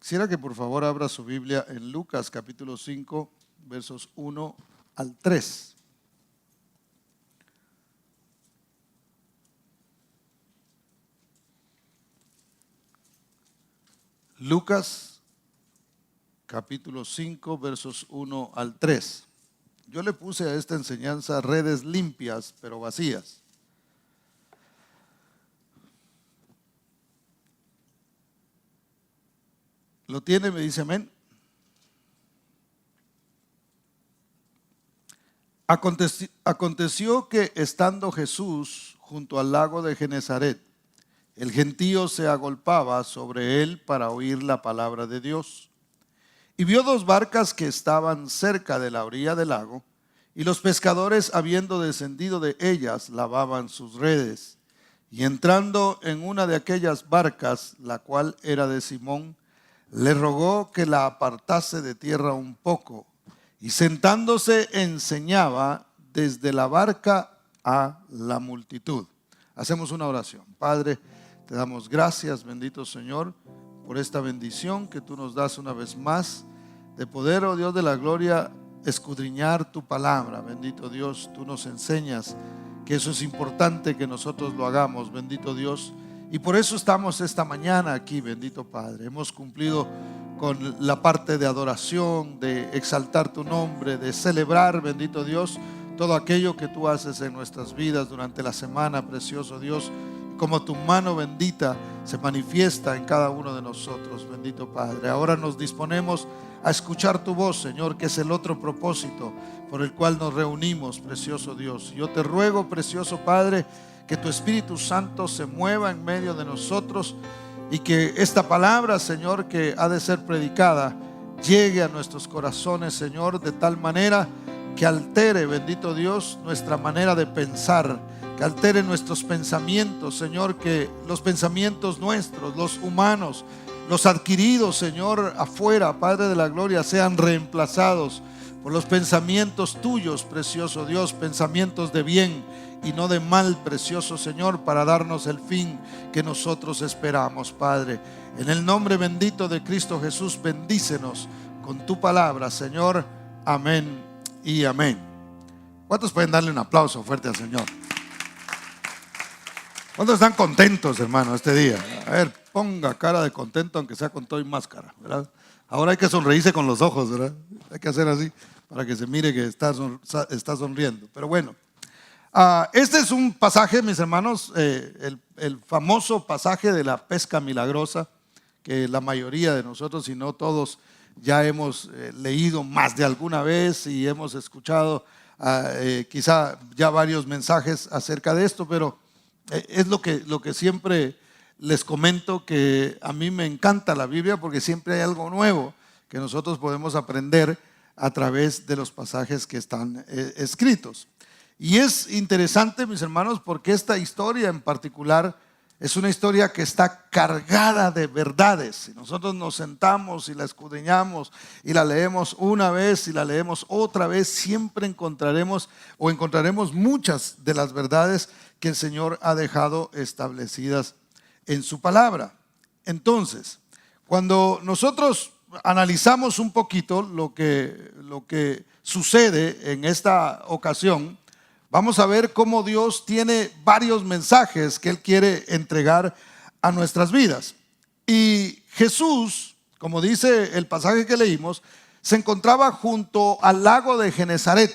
Quisiera que por favor abra su Biblia en Lucas capítulo 5, versos 1 al 3. Lucas capítulo 5, versos 1 al 3. Yo le puse a esta enseñanza redes limpias pero vacías. ¿Lo tiene? Me dice amén. Aconteció que estando Jesús junto al lago de Genezaret, el gentío se agolpaba sobre él para oír la palabra de Dios. Y vio dos barcas que estaban cerca de la orilla del lago, y los pescadores, habiendo descendido de ellas, lavaban sus redes. Y entrando en una de aquellas barcas, la cual era de Simón, le rogó que la apartase de tierra un poco, y sentándose enseñaba desde la barca a la multitud. Hacemos una oración. Padre, te damos gracias, bendito Señor, por esta bendición que tú nos das una vez más, de poder, oh Dios de la gloria, escudriñar tu palabra. Bendito Dios, tú nos enseñas que eso es importante que nosotros lo hagamos, bendito Dios. Y por eso estamos esta mañana aquí, bendito Padre. Hemos cumplido con la parte de adoración, de exaltar tu nombre, de celebrar, bendito Dios, todo aquello que tú haces en nuestras vidas durante la semana, precioso Dios. Como tu mano bendita se manifiesta en cada uno de nosotros, bendito Padre. Ahora nos disponemos a escuchar tu voz, Señor, que es el otro propósito por el cual nos reunimos, precioso Dios. Yo te ruego, precioso Padre, que tu Espíritu Santo se mueva en medio de nosotros y que esta palabra, Señor, que ha de ser predicada, llegue a nuestros corazones, Señor, de tal manera que altere, bendito Dios, nuestra manera de pensar, que altere nuestros pensamientos, Señor, que los pensamientos nuestros, los humanos, los adquiridos, Señor, afuera, Padre de la gloria, sean reemplazados por los pensamientos tuyos, precioso Dios, pensamientos de bien y no de mal, precioso Señor, para darnos el fin que nosotros esperamos, Padre. En el nombre bendito de Cristo Jesús, bendícenos con tu palabra, Señor. Amén y amén. ¿Cuántos pueden darle un aplauso fuerte al Señor? ¿Cuántos están contentos, hermano, este día? A ver, ponga cara de contento, aunque sea con todo y máscara, ¿verdad? Ahora hay que sonreírse con los ojos, ¿verdad? Hay que hacer así para que se mire que está sonriendo. Pero bueno, este es un pasaje, mis hermanos, el famoso pasaje de la pesca milagrosa, que la mayoría de nosotros, si no todos, ya hemos leído más de alguna vez y hemos escuchado quizá ya varios mensajes acerca de esto, pero es lo que siempre les comento, que a mí me encanta la Biblia porque siempre hay algo nuevo que nosotros podemos aprender a través de los pasajes que están escritos. Y es interesante, mis hermanos, porque esta historia en particular es una historia que está cargada de verdades. Si nosotros nos sentamos y la escudriñamos y la leemos una vez y la leemos otra vez, siempre encontraremos muchas de las verdades que el Señor ha dejado establecidas en su palabra. Entonces, cuando nosotros analizamos un poquito lo que sucede en esta ocasión, vamos a ver cómo Dios tiene varios mensajes que Él quiere entregar a nuestras vidas. Y Jesús, como dice el pasaje que leímos, se encontraba junto al lago de Genezaret.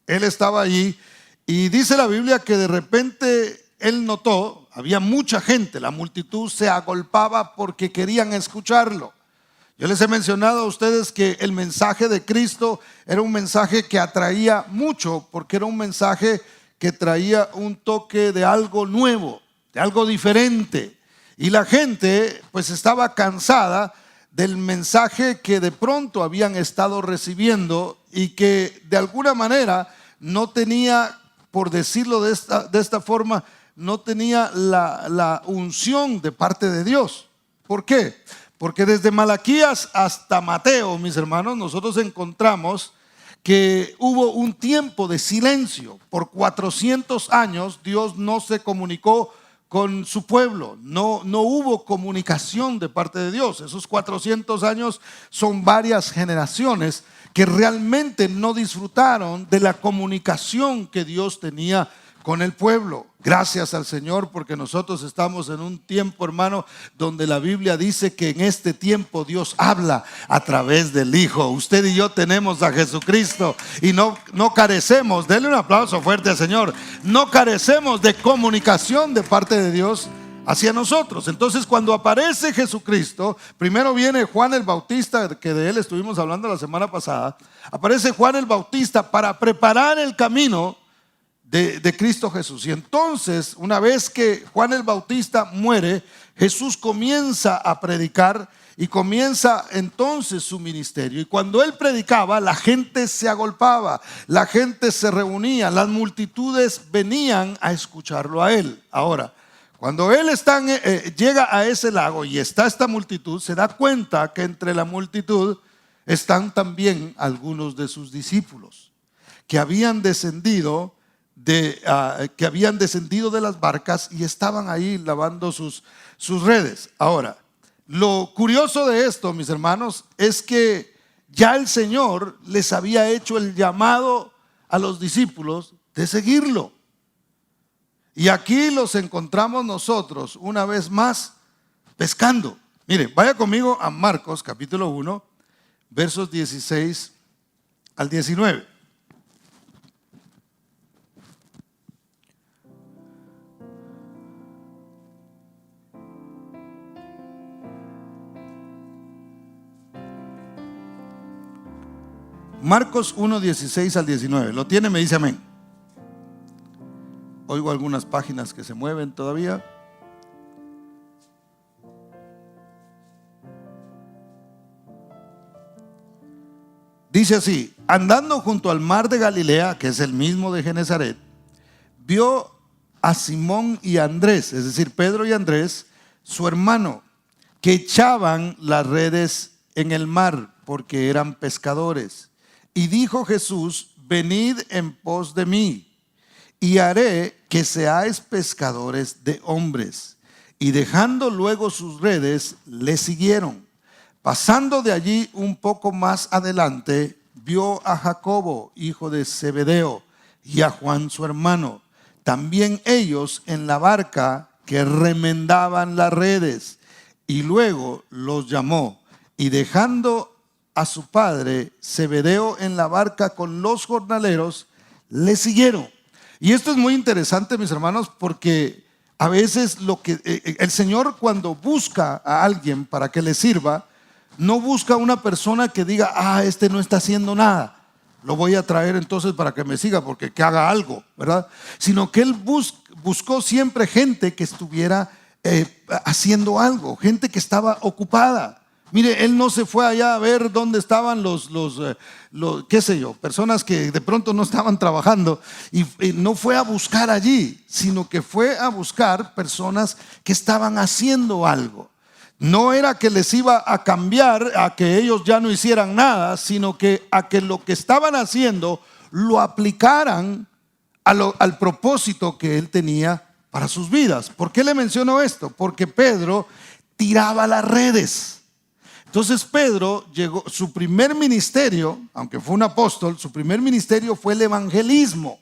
Él estaba allí y dice la Biblia que de repente Él notó, había mucha gente, la multitud se agolpaba porque querían escucharlo. Yo les he mencionado a ustedes que el mensaje de Cristo era un mensaje que atraía mucho, porque era un mensaje que traía un toque de algo nuevo, de algo diferente. Y la gente pues estaba cansada del mensaje que de pronto habían estado recibiendo y que de alguna manera no tenía, por decirlo de esta forma, no tenía la unción de parte de Dios. ¿Por qué? Porque desde Malaquías hasta Mateo, mis hermanos, nosotros encontramos que hubo un tiempo de silencio. Por 400 años Dios no se comunicó con su pueblo. No hubo comunicación de parte de Dios. Esos 400 años son varias generaciones que realmente no disfrutaron de la comunicación que Dios tenía con el pueblo. Gracias al Señor, porque nosotros estamos en un tiempo, hermano, donde la Biblia dice que en este tiempo Dios habla a través del Hijo. Usted y yo tenemos a Jesucristo y no carecemos, denle un aplauso fuerte al Señor, no carecemos de comunicación de parte de Dios hacia nosotros. Entonces, cuando aparece Jesucristo, primero viene Juan el Bautista, que de él estuvimos hablando la semana pasada. Aparece Juan el Bautista para preparar el camino de Cristo Jesús. Y entonces, una vez que Juan el Bautista muere, Jesús comienza a predicar y comienza entonces su ministerio. Y cuando él predicaba, la gente se agolpaba, la gente se reunía, las multitudes venían a escucharlo a él. Ahora, cuando él llega a ese lago y está esta multitud, se da cuenta que entre la multitud están también algunos de sus discípulos que habían descendido de las barcas y estaban ahí lavando sus redes. Ahora, lo curioso de esto, mis hermanos, es que ya el Señor les había hecho el llamado a los discípulos de seguirlo. Y aquí los encontramos nosotros una vez más pescando. Mire, vaya conmigo a Marcos capítulo 1, versos 16 al 19. Marcos 1, 16 al 19. ¿Lo tiene? Me dice amén. Oigo algunas páginas que se mueven todavía. Dice así: andando junto al mar de Galilea, que es el mismo de Genezaret, vio a Simón y a Andrés, es decir, Pedro y Andrés, su hermano, que echaban las redes en el mar porque eran pescadores. Y dijo Jesús: venid en pos de mí, y haré que seáis pescadores de hombres. Y dejando luego sus redes, le siguieron. Pasando de allí un poco más adelante, vio a Jacobo, hijo de Zebedeo, y a Juan su hermano, también ellos en la barca, que remendaban las redes. Y luego los llamó, y dejando a su padre Zebedeo en la barca con los jornaleros, le siguieron. Y esto es muy interesante, mis hermanos, porque a veces el Señor, cuando busca a alguien para que le sirva, no busca una persona que diga: este no está haciendo nada, lo voy a traer entonces para que me siga, porque que haga algo, ¿verdad? Sino que él buscó siempre gente que estuviera haciendo algo, gente que estaba ocupada. Mire, él no se fue allá a ver dónde estaban los qué sé yo, personas que de pronto no estaban trabajando, y no fue a buscar allí, sino que fue a buscar personas que estaban haciendo algo. No era que les iba a cambiar a que ellos ya no hicieran nada, sino que a que lo que estaban haciendo lo aplicaran al propósito que él tenía para sus vidas. ¿Por qué le menciono esto? Porque Pedro tiraba las redes. Entonces Pedro llegó, su primer ministerio, aunque fue un apóstol, su primer ministerio fue el evangelismo.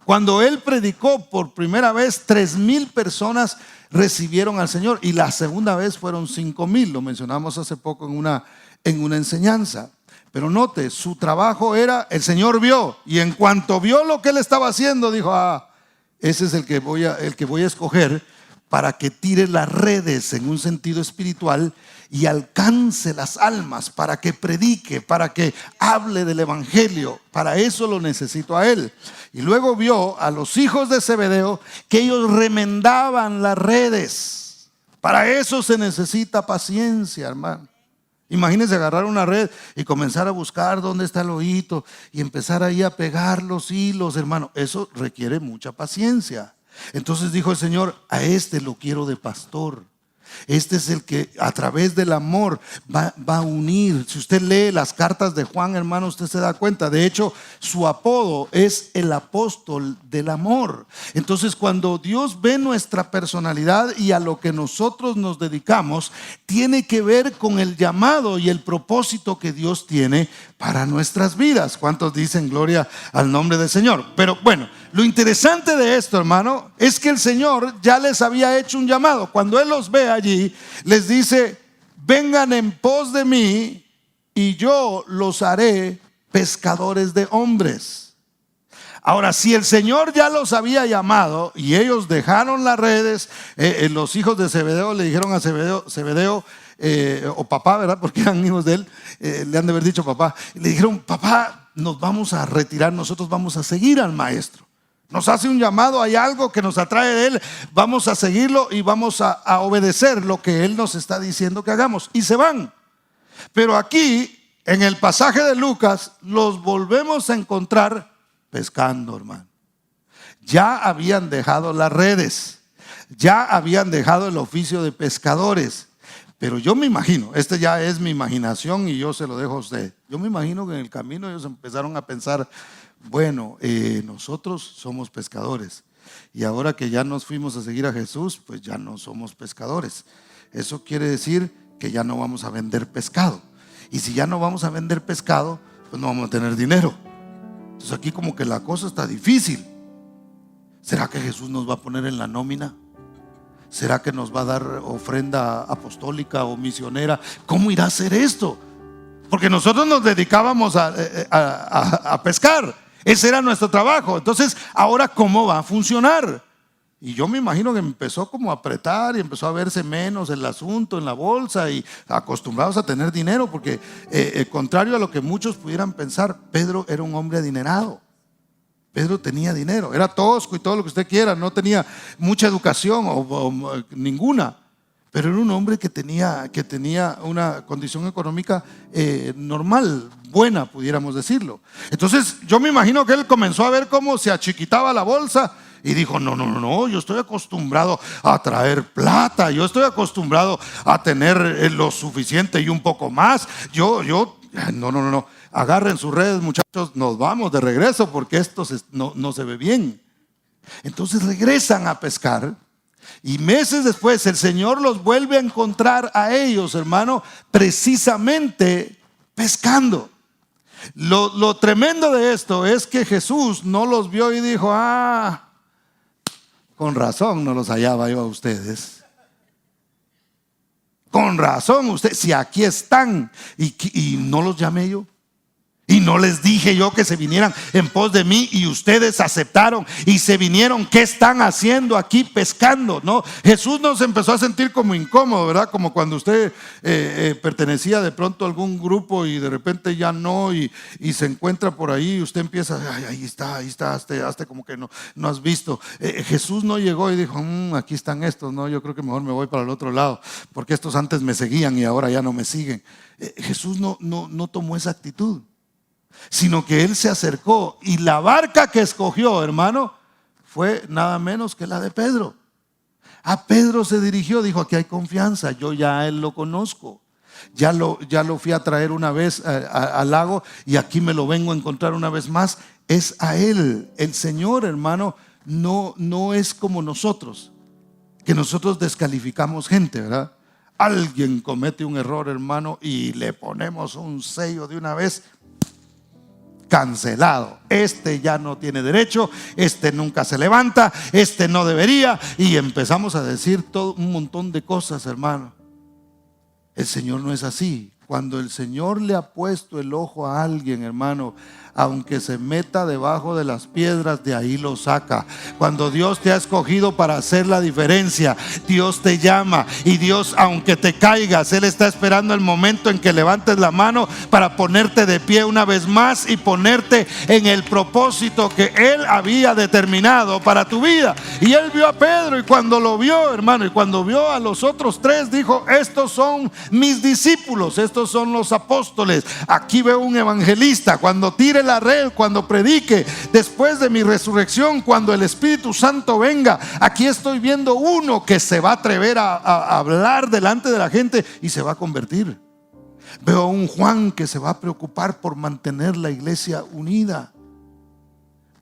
Cuando él predicó por primera vez, 3,000 personas recibieron al Señor, y la segunda vez fueron 5,000. Lo mencionamos hace poco en una enseñanza. Pero note, su trabajo era, el Señor vio, y en cuanto vio lo que él estaba haciendo, dijo: ese es el que voy a escoger para que tire las redes en un sentido espiritual y alcance las almas, para que predique, para que hable del evangelio. Para eso lo necesito a él. Y luego vio a los hijos de Zebedeo que ellos remendaban las redes. Para eso se necesita paciencia, hermano. Imagínense agarrar una red y comenzar a buscar dónde está el hoyito y empezar ahí a pegar los hilos, hermano. Eso requiere mucha paciencia. Entonces dijo el Señor: a este lo quiero de pastor. Este es el que a través del amor va a unir. Si usted lee las cartas de Juan, hermano, usted se da cuenta. De hecho, su apodo es el apóstol del amor. Entonces, cuando Dios ve nuestra personalidad y a lo que nosotros nos dedicamos, tiene que ver con el llamado y el propósito que Dios tiene para nuestras vidas. ¿Cuántos dicen gloria al nombre del Señor? Pero bueno, lo interesante de esto, hermano, es que el Señor ya les había hecho un llamado. Cuando Él los ve allí, les dice: vengan en pos de mí y yo los haré pescadores de hombres. Ahora, si el Señor ya los había llamado y ellos dejaron las redes, los hijos de Zebedeo le dijeron a Zebedeo, o papá, ¿verdad? Porque eran hijos de él, le han de haber dicho papá. Le dijeron: papá, nos vamos a retirar, nosotros vamos a seguir al maestro. Nos hace un llamado, hay algo que nos atrae de él, vamos a seguirlo y vamos a obedecer lo que él nos está diciendo que hagamos. Y se van. Pero aquí, en el pasaje de Lucas, los volvemos a encontrar pescando, hermano. Ya habían dejado las redes, ya habían dejado el oficio de pescadores. Pero yo me imagino, este ya es mi imaginación y yo se lo dejo a usted. Yo me imagino que en el camino ellos empezaron a pensar: bueno, nosotros somos pescadores y ahora que ya nos fuimos a seguir a Jesús, pues ya no somos pescadores. Eso quiere decir que ya no vamos a vender pescado. Y si ya no vamos a vender pescado, pues no vamos a tener dinero. Entonces aquí como que la cosa está difícil. ¿Será que Jesús nos va a poner en la nómina? ¿Será que nos va a dar ofrenda apostólica o misionera? ¿Cómo irá a hacer esto? Porque nosotros nos dedicábamos a pescar. Ese era nuestro trabajo. Entonces, ahora, ¿cómo va a funcionar? Y yo me imagino que empezó como a apretar y empezó a verse menos el asunto en la bolsa y acostumbrados a tener dinero, porque contrario a lo que muchos pudieran pensar, Pedro era un hombre adinerado. Pedro tenía dinero, era tosco y todo lo que usted quiera, no tenía mucha educación o ninguna, pero era un hombre que tenía una condición económica normal, buena, pudiéramos decirlo. Entonces yo me imagino que él comenzó a ver cómo se achiquitaba la bolsa y dijo: no, yo estoy acostumbrado a traer plata, yo estoy acostumbrado a tener lo suficiente y un poco más. No. Agarren sus redes, muchachos, nos vamos de regreso porque esto no se ve bien. Entonces regresan a pescar y meses después el Señor los vuelve a encontrar a ellos, hermano, precisamente pescando. Lo tremendo de esto es que Jesús no los vio y dijo: con razón no los hallaba yo a ustedes. Con razón ustedes, si aquí están y no los llamé yo. Y no les dije yo que se vinieran en pos de mí y ustedes aceptaron y se vinieron. ¿Qué están haciendo aquí pescando? No, Jesús nos empezó a sentir como incómodo, ¿verdad? Como cuando usted pertenecía de pronto a algún grupo y de repente ya no, y se encuentra por ahí y usted empieza: ahí está, hazte como que no has visto. Jesús no llegó y dijo: aquí están estos, no, yo creo que mejor me voy para el otro lado porque estos antes me seguían y ahora ya no me siguen. Jesús no tomó esa actitud, sino que él se acercó y la barca que escogió, hermano, fue nada menos que la de Pedro. A Pedro se dirigió, dijo: aquí hay confianza, yo ya a él lo conozco, ya lo fui a traer una vez al lago y aquí me lo vengo a encontrar una vez más. Es a él. El Señor, hermano, no es como nosotros, que nosotros descalificamos gente, ¿verdad? Alguien comete un error, hermano, y le ponemos un sello de una vez: cancelado, este ya no tiene derecho, este nunca se levanta, este no debería, y empezamos a decir todo un montón de cosas, hermano. El Señor no es así. Cuando el Señor le ha puesto el ojo a alguien, hermano, aunque se meta debajo de las piedras, de ahí lo saca. Cuando Dios te ha escogido para hacer la diferencia, Dios te llama, y Dios, aunque te caigas, Él está esperando el momento en que levantes la mano para ponerte de pie una vez más y ponerte en el propósito que Él había determinado para tu vida. Y Él vio a Pedro, y cuando lo vio, hermano, y cuando vio a los otros tres, dijo: estos son mis discípulos, estos son los apóstoles. Aquí veo un evangelista. Cuando tire la red, cuando predique, después de mi resurrección, cuando el Espíritu Santo venga, aquí estoy viendo uno que se va a atrever a hablar delante de la gente y se va a convertir. Veo a un Juan que se va a preocupar por mantener la iglesia unida.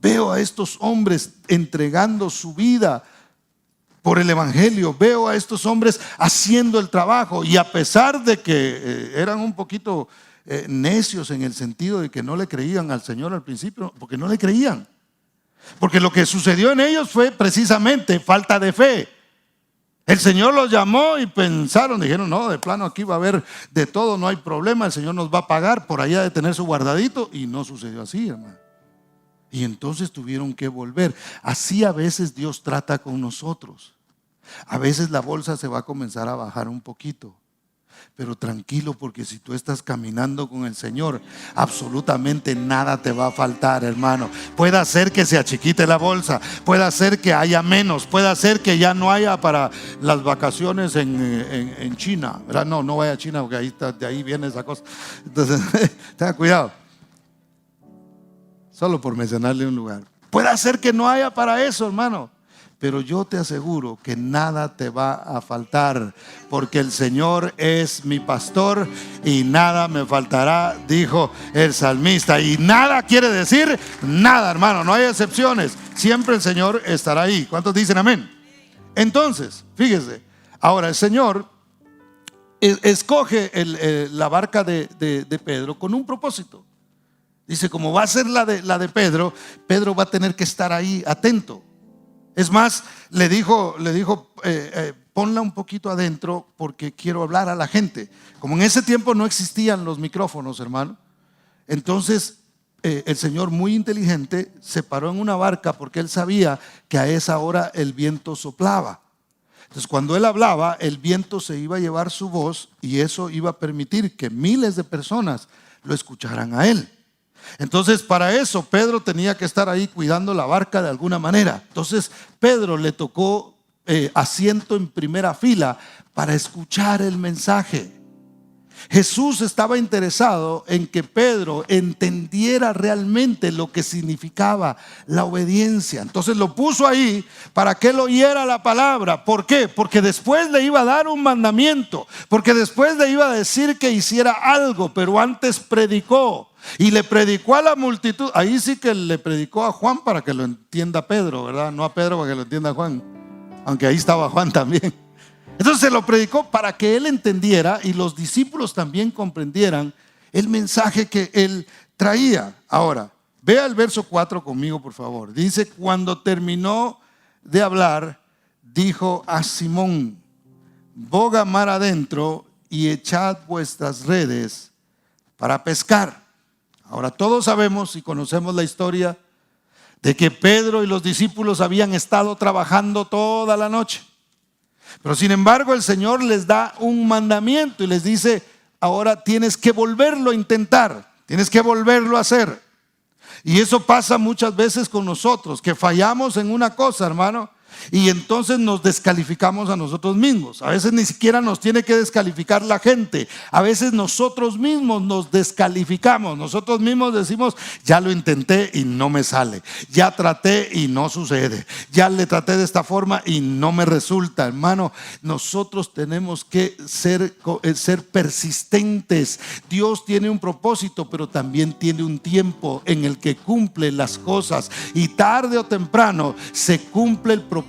Veo a estos hombres entregando su vida por el evangelio. Veo a estos hombres haciendo el trabajo, y a pesar de que eran un poquito necios en el sentido de que no le creían al Señor al principio, porque no le creían, porque lo que sucedió en ellos fue precisamente falta de fe. El Señor los llamó y pensaron, dijeron: no, de plano aquí va a haber de todo, no hay problema, el Señor nos va a pagar, por allá de tener su guardadito. Y no sucedió así, hermano. Y entonces tuvieron que volver. Así a veces Dios trata con nosotros. A veces la bolsa se va a comenzar a bajar un poquito, pero tranquilo, porque si tú estás caminando con el Señor, absolutamente nada te va a faltar, hermano. Puede ser que se achiquite la bolsa, puede ser que haya menos, puede ser que ya no haya para las vacaciones en China, ¿verdad? No vaya a China, porque ahí está, de ahí viene esa cosa. Entonces, tenga cuidado. Solo por mencionarle un lugar. Puede ser que no haya para eso, hermano, pero yo te aseguro que nada te va a faltar, porque el Señor es mi pastor y nada me faltará, dijo el salmista. Y nada quiere decir nada, hermano, no hay excepciones. Siempre el Señor estará ahí. ¿Cuántos dicen amén? Entonces, fíjese, ahora el Señor escoge la barca de Pedro con un propósito. Dice, como va a ser la de Pedro, Pedro va a tener que estar ahí atento. Es más, le dijo, ponla un poquito adentro porque quiero hablar a la gente. Como en ese tiempo no existían los micrófonos, hermano, entonces el Señor, muy inteligente, se paró en una barca porque él sabía que a esa hora el viento soplaba. Entonces cuando él hablaba, el viento se iba a llevar su voz, y eso iba a permitir que miles de personas lo escucharan a él. Entonces para eso Pedro tenía que estar ahí cuidando la barca de alguna manera. Entonces Pedro le tocó asiento en primera fila para escuchar el mensaje. Jesús estaba interesado en que Pedro entendiera realmente lo que significaba la obediencia. Entonces lo puso ahí para que él oyera la palabra. ¿Por qué? Porque después le iba a dar un mandamiento, porque después le iba a decir que hiciera algo, pero antes predicó. Y le predicó a la multitud. Ahí sí que le predicó a Juan para que lo entienda Pedro, ¿verdad? No a Pedro para que lo entienda Juan, aunque ahí estaba Juan también. Entonces se lo predicó para que él entendiera y los discípulos también comprendieran el mensaje que él traía. Ahora, vea el verso 4 conmigo, por favor. Dice: cuando terminó de hablar, dijo a Simón: boga mar adentro y echad vuestras redes para pescar. Ahora todos sabemos y conocemos la historia de que Pedro y los discípulos habían estado trabajando toda la noche. Pero sin embargo el Señor les da un mandamiento y les dice: ahora tienes que volverlo a intentar, tienes que volverlo a hacer. Y eso pasa muchas veces con nosotros, que fallamos en una cosa, hermano, y entonces nos descalificamos a nosotros mismos. A veces ni siquiera nos tiene que descalificar la gente. A veces nosotros mismos nos descalificamos. Nosotros mismos decimos: ya lo intenté y no me sale, ya traté y no sucede, ya le traté de esta forma y no me resulta. Hermano, nosotros tenemos que ser persistentes. Dios tiene un propósito, pero también tiene un tiempo en el que cumple las cosas, y tarde o temprano se cumple el propósito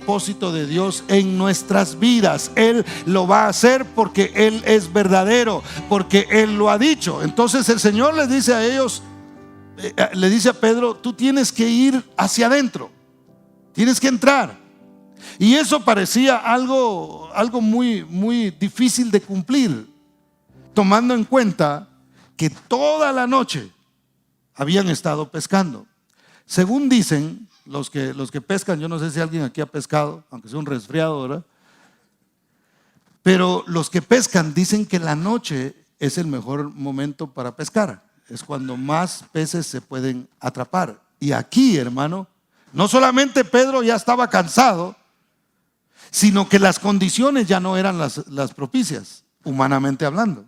de Dios en nuestras vidas. Él lo va a hacer porque Él es verdadero, porque Él lo ha dicho. Entonces el Señor les dice a ellos, le dice a Pedro: tú tienes que ir hacia adentro, tienes que entrar. Y eso parecía algo muy, muy difícil de cumplir, tomando en cuenta que toda la noche habían estado pescando. Según dicen los que pescan, yo no sé si alguien aquí ha pescado, aunque sea un resfriado, ¿verdad? Pero los que pescan dicen que la noche es el mejor momento para pescar. Es cuando más peces se pueden atrapar. Y aquí, hermano, no solamente Pedro ya estaba cansado, sino que las condiciones ya no eran las propicias, humanamente hablando.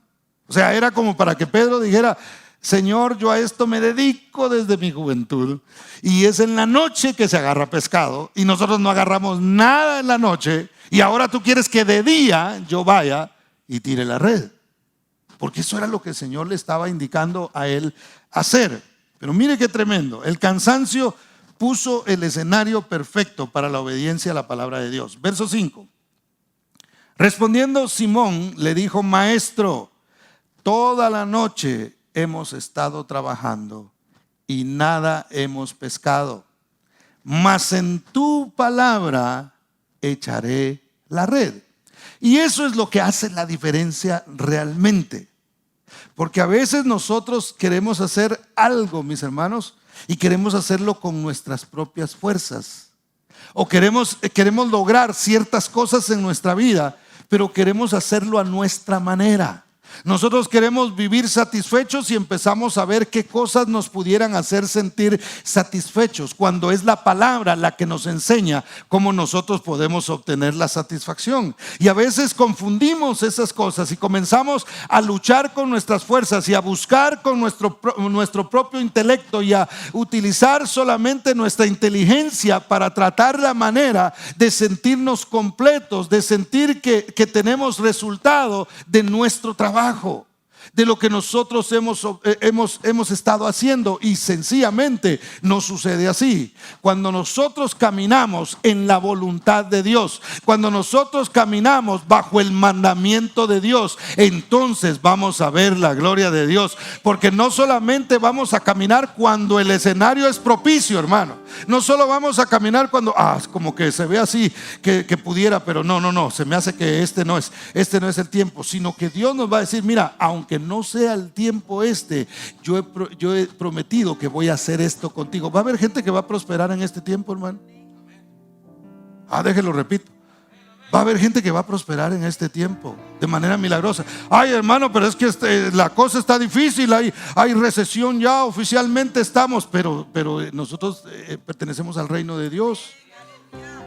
O sea, era como para que Pedro dijera: Señor, yo a esto me dedico desde mi juventud y es en la noche que se agarra pescado y nosotros no agarramos nada en la noche y ahora tú quieres que de día yo vaya y tire la red. Porque eso era lo que el Señor le estaba indicando a él hacer. Pero mire qué tremendo. El cansancio puso el escenario perfecto para la obediencia a la palabra de Dios. Verso 5. Respondiendo Simón le dijo: Maestro, toda la noche hemos estado trabajando y nada hemos pescado, mas en tu palabra echaré la red. Y eso es lo que hace la diferencia realmente. Porque a veces nosotros queremos hacer algo, mis hermanos, y queremos hacerlo con nuestras propias fuerzas. O queremos lograr ciertas cosas en nuestra vida, pero queremos hacerlo a nuestra manera. Nosotros queremos vivir satisfechos y empezamos a ver qué cosas nos pudieran hacer sentir satisfechos, cuando es la palabra la que nos enseña cómo nosotros podemos obtener la satisfacción. Y a veces confundimos esas cosas y comenzamos a luchar con nuestras fuerzas y a buscar con nuestro propio intelecto y a utilizar solamente nuestra inteligencia para tratar la manera de sentirnos completos, de sentir que tenemos resultado de nuestro trabajo, de lo que nosotros hemos estado haciendo. Y sencillamente no sucede así. Cuando nosotros caminamos en la voluntad de Dios, cuando nosotros caminamos bajo el mandamiento de Dios, entonces vamos a ver la gloria de Dios. Porque no solamente vamos a caminar cuando el escenario es propicio, hermano. No solo vamos a caminar cuando como que se ve así que pudiera, pero no, se me hace que este no es el tiempo, sino que Dios nos va a decir: mira, aunque no sea el tiempo yo he prometido que voy a hacer esto contigo. Va a haber gente que va a prosperar en este tiempo, hermano. Déjelo repito. Va a haber gente que va a prosperar en este tiempo de manera milagrosa. Ay, hermano, pero es que la cosa está difícil, hay recesión ya, oficialmente estamos, pero nosotros pertenecemos al reino de Dios.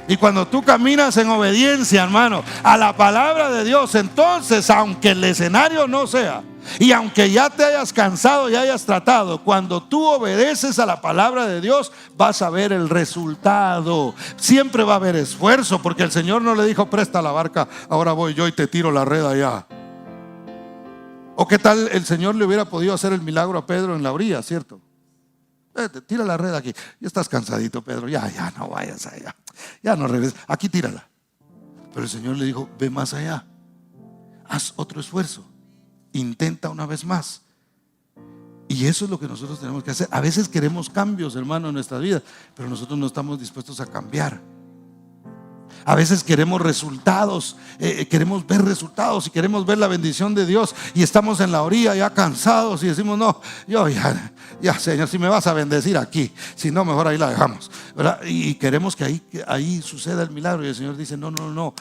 Y cuando tú caminas en obediencia, hermano, a la palabra de Dios, entonces, aunque el escenario no sea, y aunque ya te hayas cansado y hayas tratado, cuando tú obedeces a la palabra de Dios, vas a ver el resultado. Siempre va a haber esfuerzo, porque el Señor no le dijo: presta la barca, ahora voy yo y te tiro la red allá. O qué tal el Señor le hubiera podido hacer el milagro a Pedro en la orilla, ¿cierto? Tira la red aquí. Ya estás cansadito, Pedro, ya no vayas allá, ya no regreses, aquí tírala. Pero el Señor le dijo: ve más allá, haz otro esfuerzo, intenta una vez más. Y eso es lo que nosotros tenemos que hacer. A veces queremos cambios, hermano, en nuestra vida, pero nosotros no estamos dispuestos a cambiar. A veces queremos resultados, queremos ver resultados y queremos ver la bendición de Dios, y estamos en la orilla ya cansados y decimos: no, yo ya Señor, si me vas a bendecir aquí, si no, mejor ahí la dejamos, ¿verdad? Y queremos que ahí suceda el milagro, y el Señor dice: no,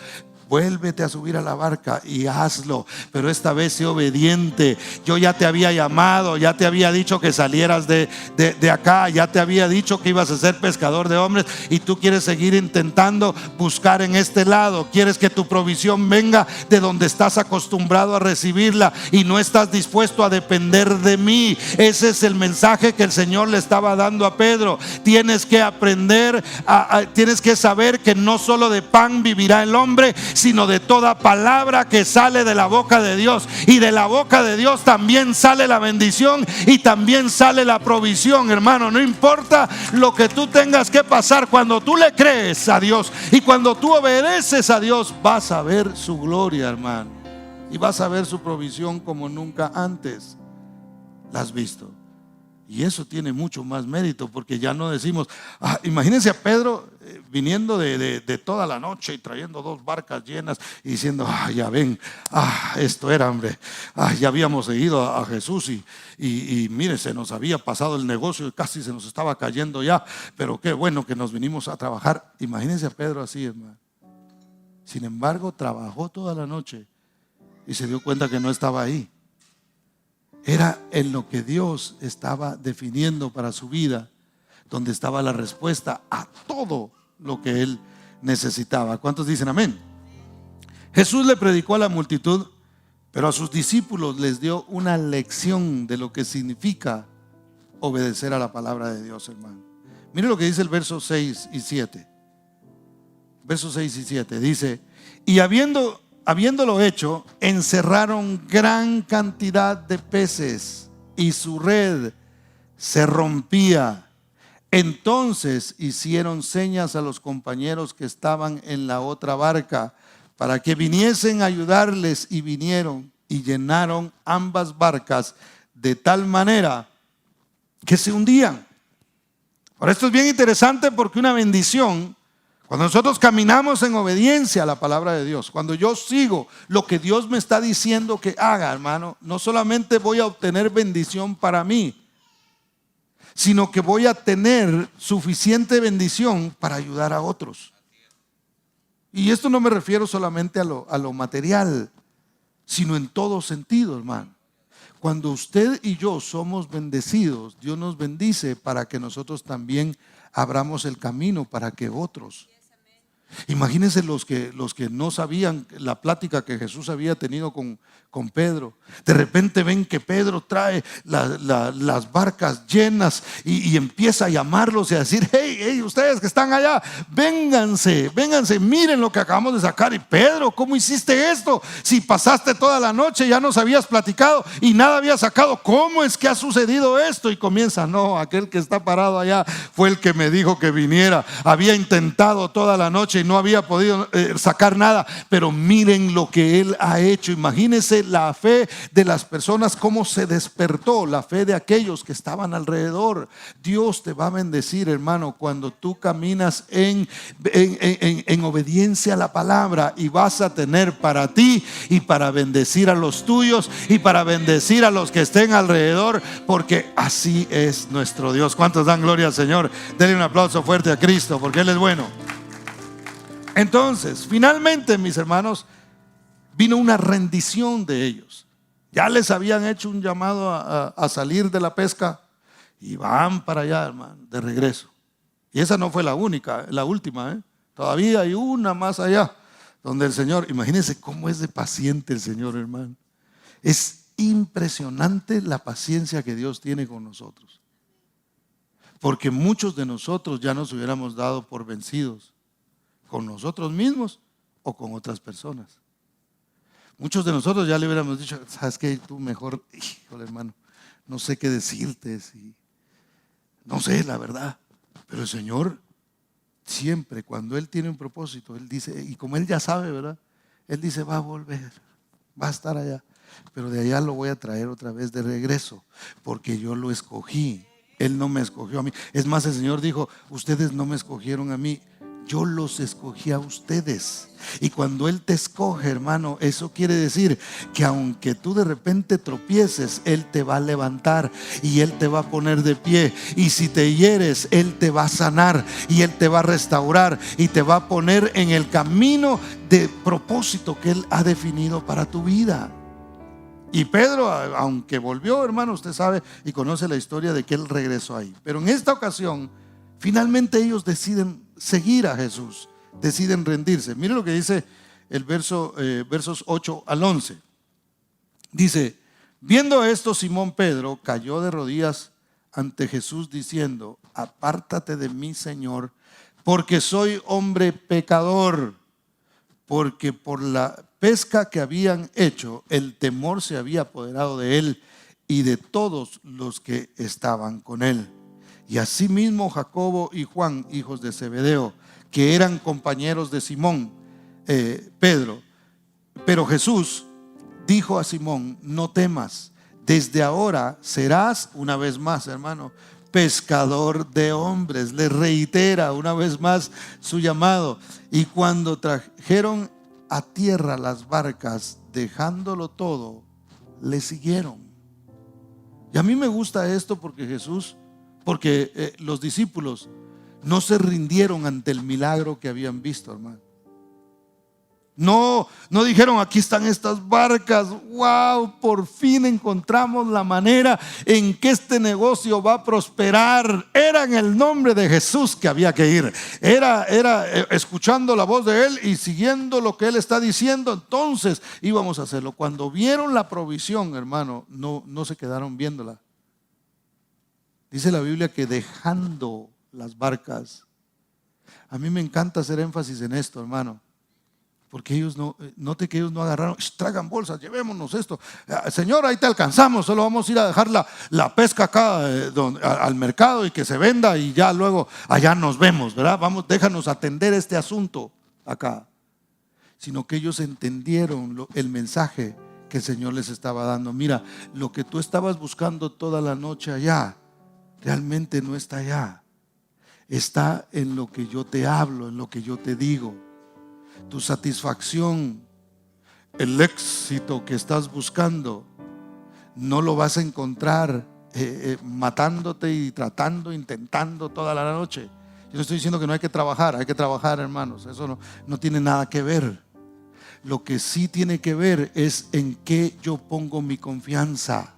vuélvete a subir a la barca y hazlo, pero esta vez sé obediente. Yo ya te había llamado, ya te había dicho que salieras de acá, ya te había dicho que ibas a ser pescador de hombres, y tú quieres seguir intentando buscar en este lado. Quieres que tu provisión venga de donde estás acostumbrado a recibirla y no estás dispuesto a depender de mí. Ese es el mensaje que el Señor le estaba dando a Pedro. Tienes que aprender, tienes que saber que no solo de pan vivirá el hombre, sino de toda palabra que sale de la boca de Dios. Y de la boca de Dios también sale la bendición y también sale la provisión, hermano. No importa lo que tú tengas que pasar, cuando tú le crees a Dios y cuando tú obedeces a Dios, vas a ver su gloria, hermano, y vas a ver su provisión como nunca antes la has visto. Y eso tiene mucho más mérito, porque ya no decimos: imagínense a Pedro viniendo de toda la noche y trayendo 2 barcas llenas y diciendo: ya ven, esto era, hombre, ya habíamos seguido a Jesús y mire, se nos había pasado el negocio y casi se nos estaba cayendo ya, pero qué bueno que nos vinimos a trabajar. Imagínense a Pedro así, hermano. Sin embargo, trabajó toda la noche y se dio cuenta que no estaba ahí. Era en lo que Dios estaba definiendo para su vida, donde estaba la respuesta a todo lo que él necesitaba. ¿Cuántos dicen amén? Jesús le predicó a la multitud, Pero a sus discípulos les dio una lección de lo que significa obedecer a la palabra de Dios, hermano. Mire lo que dice el verso 6 y 7. Versos 6 y 7 dice: y habiéndolo hecho, encerraron gran cantidad de peces y su red se rompía. Entonces hicieron señas a los compañeros que estaban en la otra barca para que viniesen a ayudarles, y vinieron y llenaron ambas barcas de tal manera que se hundían. Ahora, esto es bien interesante, porque una bendición, cuando nosotros caminamos en obediencia a la palabra de Dios, cuando yo sigo lo que Dios me está diciendo que haga, hermano, no solamente voy a obtener bendición para mí, sino que voy a tener suficiente bendición para ayudar a otros. Y esto no me refiero solamente a lo material, sino en todo sentido, hermano. Cuando usted y yo somos bendecidos, Dios nos bendice para que nosotros también abramos el camino para que otros. Imagínense los que no sabían la plática que Jesús había tenido con Pedro. De repente ven que Pedro trae las barcas llenas y empieza a llamarlos y a decir: hey, ustedes que están allá, vénganse, miren lo que acabamos de sacar. Y Pedro, ¿cómo hiciste esto? Si pasaste toda la noche, ya nos habías platicado y nada había sacado. ¿Cómo es que ha sucedido esto? Y comienza: no, aquel que está parado allá fue el que me dijo que viniera. Había intentado toda la noche y no había podido sacar nada, pero miren lo que él ha hecho. Imagínense la fe de las personas, cómo se despertó la fe de aquellos que estaban alrededor. Dios te va a bendecir, hermano, cuando tú caminas en obediencia a la palabra, y vas a tener para ti y para bendecir a los tuyos y para bendecir a los que estén alrededor, porque así es nuestro Dios. ¿Cuántos dan gloria al Señor? Denle un aplauso fuerte a Cristo, porque Él es bueno. Entonces, finalmente, mis hermanos, vino una rendición de ellos. Ya les habían hecho un llamado a salir de la pesca, y van para allá, hermano, de regreso. Y esa no fue la última, Todavía hay una más allá, donde el Señor, imagínense cómo es de paciente el Señor, hermano. Es impresionante la paciencia que Dios tiene con nosotros, porque muchos de nosotros ya nos hubiéramos dado por vencidos, con nosotros mismos o con otras personas. Muchos de nosotros ya le hubiéramos dicho: ¿sabes qué? Tú mejor, híjole, hermano, no sé qué decirte, no sé la verdad. Pero el Señor siempre, cuando Él tiene un propósito, Él dice, y como Él ya sabe, ¿verdad? Él dice: va a volver, va a estar allá, pero de allá lo voy a traer otra vez de regreso, porque yo lo escogí. Él no me escogió a mí. Es más, el Señor dijo: ustedes no me escogieron a mí, yo los escogí a ustedes. Y cuando Él te escoge, hermano, eso quiere decir que aunque tú de repente tropieces, Él te va a levantar y Él te va a poner de pie. Y si te hieres, Él te va a sanar y Él te va a restaurar y te va a poner en el camino de propósito que Él ha definido para tu vida. Y Pedro, aunque volvió, hermano, usted sabe y conoce la historia de que él regresó ahí. Pero en esta ocasión, finalmente ellos deciden seguir a Jesús, deciden rendirse. Mire lo que dice el versos 8 al 11. Dice: viendo esto, Simón Pedro cayó de rodillas ante Jesús diciendo: apártate de mí, Señor, porque soy hombre pecador. Porque por la pesca que habían hecho, el temor se había apoderado de él y de todos los que estaban con él. Y asimismo Jacobo y Juan, hijos de Zebedeo, que eran compañeros de Simón, Pedro. Pero Jesús dijo a Simón: no temas, desde ahora serás, una vez más, hermano, pescador de hombres. Le reitera una vez más su llamado. Y cuando trajeron a tierra las barcas, dejándolo todo, le siguieron. Y a mí me gusta esto porque los discípulos no se rindieron ante el milagro que habían visto, hermano. No dijeron: aquí están estas barcas, wow, por fin encontramos la manera en que este negocio va a prosperar. Era en el nombre de Jesús que había que ir. Era escuchando la voz de Él y siguiendo lo que Él está diciendo. Entonces íbamos a hacerlo. Cuando vieron la provisión, hermano, no se quedaron viéndola. Dice la Biblia que dejando las barcas. A mí me encanta hacer énfasis en esto, hermano. Porque ellos note que ellos no agarraron: traigan bolsas, llevémonos esto. Señor, ahí te alcanzamos, solo vamos a ir a dejar la pesca acá al mercado y que se venda y ya luego allá nos vemos, ¿verdad? Vamos, déjanos atender este asunto acá. Sino que ellos entendieron el mensaje que el Señor les estaba dando. Mira, lo que tú estabas buscando toda la noche allá, realmente no está allá. Está en lo que yo te hablo, en lo que yo te digo. Tu satisfacción, el éxito que estás buscando, no lo vas a encontrar matándote y intentando toda la noche. Yo no estoy diciendo que no hay que trabajar, hermanos. Eso no tiene nada que ver. Lo que sí tiene que ver es en qué yo pongo mi confianza.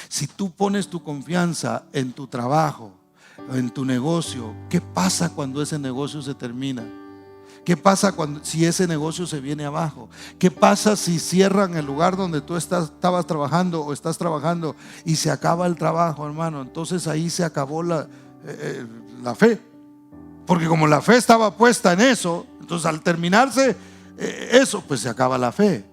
Si tú pones tu confianza en tu trabajo, en tu negocio, ¿qué pasa cuando ese negocio se termina? ¿Qué pasa si ese negocio se viene abajo? ¿Qué pasa si cierran el lugar donde tú estabas trabajando o estás trabajando y se acaba el trabajo, hermano? Entonces ahí se acabó la fe. Porque como la fe estaba puesta en eso, entonces al terminarse eso, pues se acaba la fe.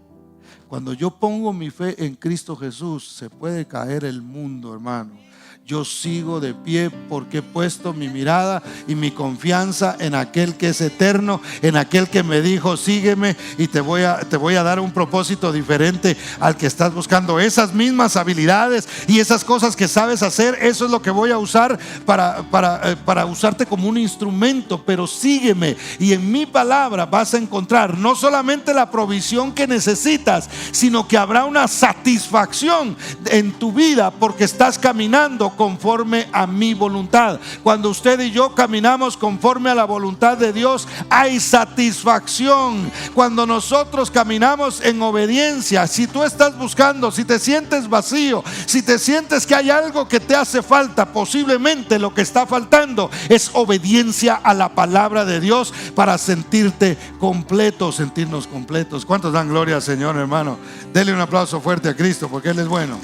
Cuando yo pongo mi fe en Cristo Jesús, se puede caer el mundo, hermano. Yo sigo de pie porque he puesto mi mirada y mi confianza en aquel que es eterno, en aquel que me dijo: sígueme y te voy a dar un propósito diferente al que estás buscando. Esas mismas habilidades y esas cosas que sabes hacer, eso es lo que voy a usar para usarte como un instrumento. Pero sígueme y en mi palabra vas a encontrar no solamente la provisión que necesitas, sino que habrá una satisfacción en tu vida porque estás caminando conforme a mi voluntad. Cuando usted y yo caminamos conforme a la voluntad de Dios, hay satisfacción. Cuando nosotros caminamos en obediencia, si tú estás buscando, si te sientes vacío, si te sientes que hay algo que te hace falta, posiblemente lo que está faltando es obediencia a la palabra de Dios para sentirte completo, sentirnos completos. ¿Cuántos dan gloria al Señor, hermano? Dele un aplauso fuerte a Cristo porque Él es bueno.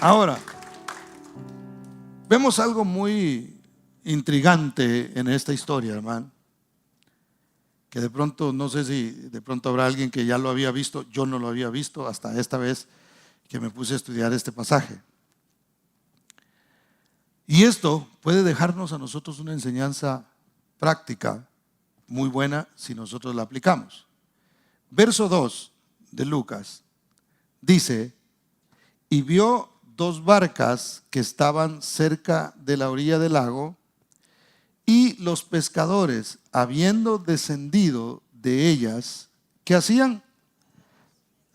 Ahora, vemos algo muy intrigante en esta historia, hermano, que de pronto, no sé si de pronto habrá alguien que ya lo había visto. Yo no lo había visto hasta esta vez que me puse a estudiar este pasaje. Y esto puede dejarnos a nosotros una enseñanza práctica muy buena si nosotros la aplicamos. Verso 2 de Lucas dice: y vio 2 barcas que estaban cerca de la orilla del lago, y los pescadores, habiendo descendido de ellas, ¿qué hacían?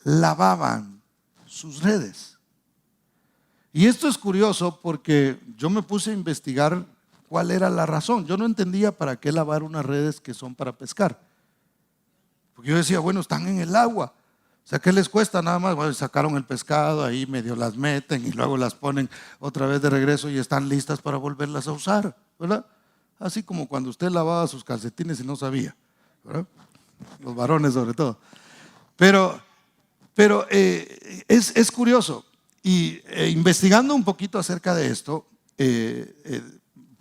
Lavaban sus redes. Y esto es curioso porque yo me puse a investigar cuál era la razón. Yo no entendía para qué lavar unas redes que son para pescar. Porque yo decía, bueno, están en el agua. O sea, ¿qué les cuesta nada más? Bueno, sacaron el pescado, ahí medio las meten y luego las ponen otra vez de regreso y están listas para volverlas a usar, ¿verdad? Así como cuando usted lavaba sus calcetines y no sabía, ¿verdad? Los varones sobre todo. Pero es curioso. Y investigando un poquito acerca de esto,